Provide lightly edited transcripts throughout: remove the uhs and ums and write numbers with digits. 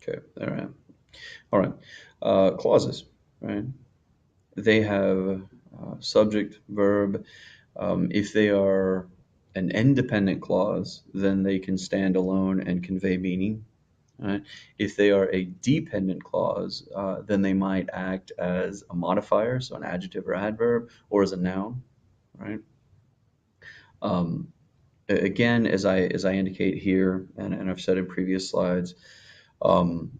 Okay, all right. Clauses, right? They have subject, verb. If they are an independent clause, then they can stand alone and convey meaning. Right? If they are a dependent clause, then they might act as a modifier, so an adjective or adverb, or as a noun. Right? Um, Again, as I indicate here, and I've said in previous slides, um,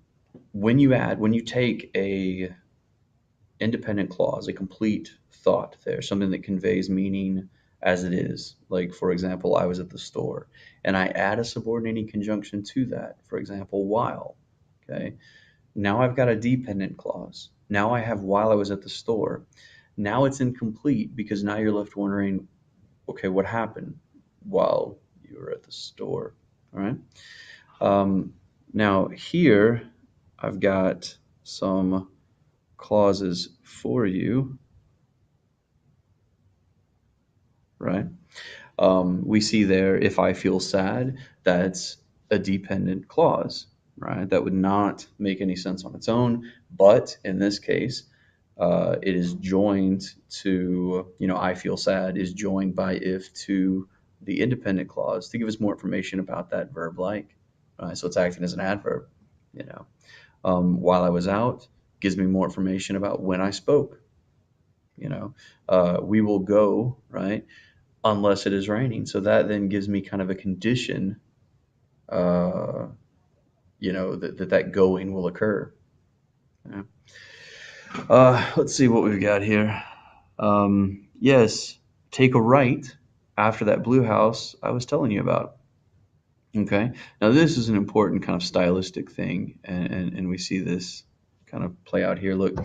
when you take a independent clause, a complete thought there, something that conveys meaning as it is. Like, for example, I was at the store, and I add a subordinating conjunction to that. For example, while. Okay. Now I've got a dependent clause. Now I have while I was at the store. Now it's incomplete because now you're left wondering, okay, what happened while you were at the store? All right. Um, Now here I've got some clauses for you, right? We see there, if I feel sad, that's a dependent clause, right? That would not make any sense on its own, but in this case, it is joined to, I feel sad is joined by if to the independent clause to give us more information about that verb like, right? So it's acting as an adverb, you know. While I was out gives me more information about when I spoke, you know. We will go, right? Unless it is raining. So that then gives me kind of a condition, uh, that going will occur. Yeah. Let's see what we've got here. Yes, take a right after that blue house I was telling you about. Okay. Now this is an important kind of stylistic thing, and we see this kind of play out here. Look,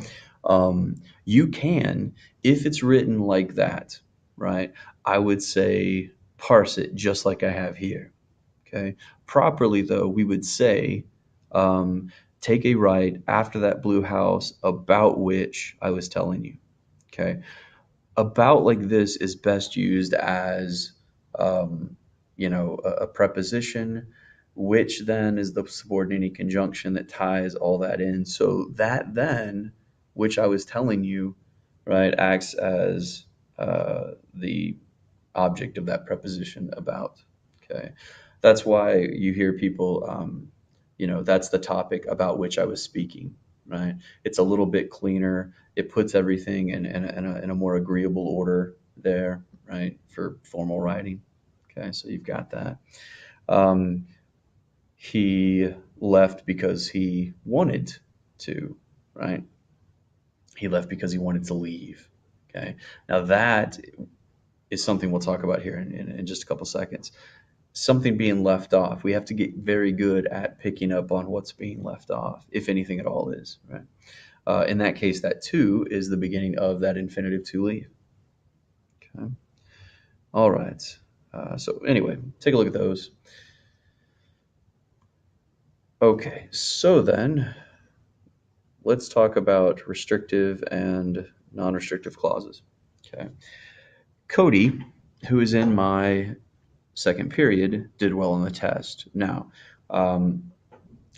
you can, if it's written like that, right? I would say parse it just like I have here. Okay. Properly though, we would say, um, take a right after that blue house about which I was telling you. Okay. About like this is best used as, um, a preposition, which then is the subordinating conjunction that ties all that in. So that then, which I was telling you, right, acts as the object of that preposition about. Okay. That's why you hear people, that's the topic about which I was speaking, right? It's a little bit cleaner. It puts everything in a more agreeable order there, right, for formal writing. Okay, so you've got that. Um, he left because he wanted to, right? He left because he wanted to leave. Okay, now that is something we'll talk about here in just a couple seconds. Something being left off. We have to get very good at picking up on what's being left off, if anything at all is, right? In that case, that to is the beginning of that infinitive to leave. Okay. All right. So anyway, take a look at those. Okay. So then let's talk about restrictive and non-restrictive clauses. Okay. Cody, who is in my second period, did well on the test. Now, um,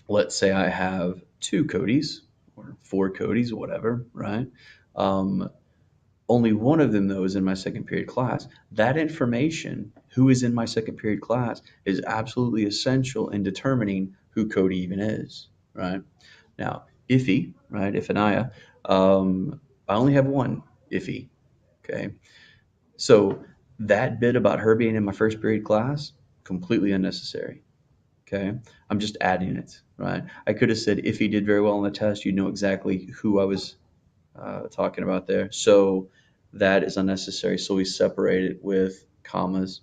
let's say I have two Codys or four Codys, whatever, right? Um, Only one of them, though, is in my second period class. That information, who is in my second period class, is absolutely essential in determining who Cody even is, right? Now, Iffy, right, Iphaniah, I only have one Iffy, okay? So that bit about her being in my first period class, completely unnecessary. Okay. I'm just adding it, right? I could have said if he did very well on the test, you'd know exactly who I was talking about there. So that is unnecessary. So we separate it with commas.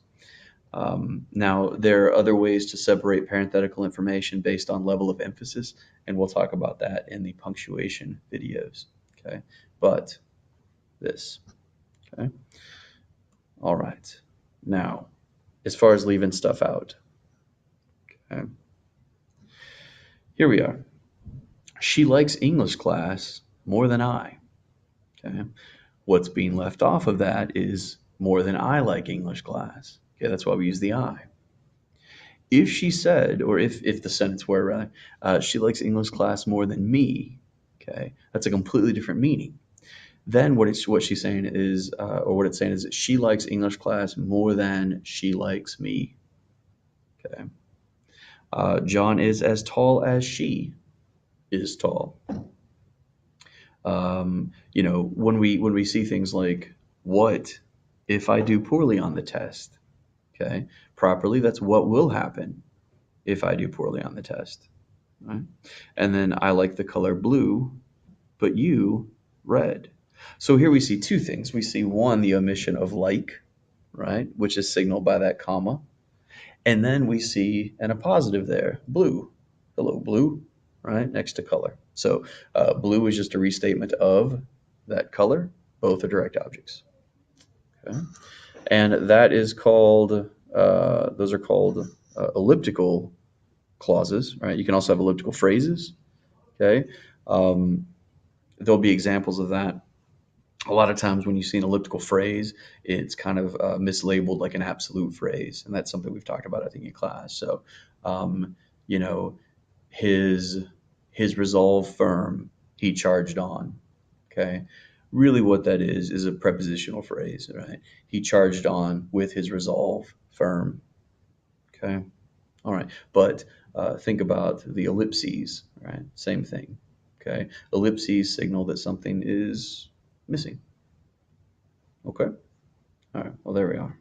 Now, there are other ways to separate parenthetical information based on level of emphasis, and we'll talk about that in the punctuation videos. Okay. But this. Okay. All right. Now, as far as leaving stuff out, okay, here we are. She likes English class more than I. Okay. What's being left off of that is more than I like English class. Okay, that's why we use the I. If she said, or if the sentence were rather, she likes English class more than me, okay, that's a completely different meaning. Then what she's saying is, or what it's saying is that she likes English class more than she likes me. Okay. John is as tall as she is tall. When we see things like, what if I do poorly on the test? Okay, properly, that's what will happen if I do poorly on the test. Right? And then I like the color blue, but you red. So here we see two things. We see one, the omission of like, right, which is signaled by that comma. And then we see a positive there, blue. Hello, blue, right, next to color. So blue is just a restatement of that color. Both are direct objects. Okay. And that is called, those are called elliptical clauses, right? You can also have elliptical phrases. Okay. Um, there'll be examples of that. A lot of times when you see an elliptical phrase, it's kind of mislabeled like an absolute phrase, and that's something we've talked about, I think, in class. So, um, you know, his his resolve firm, he charged on. Okay, really, what that is a prepositional phrase, right? He charged on with his resolve firm. Okay, all right, but think about the ellipses, right? Same thing. Okay, ellipses signal that something is missing. Okay. All right. Well, there we are.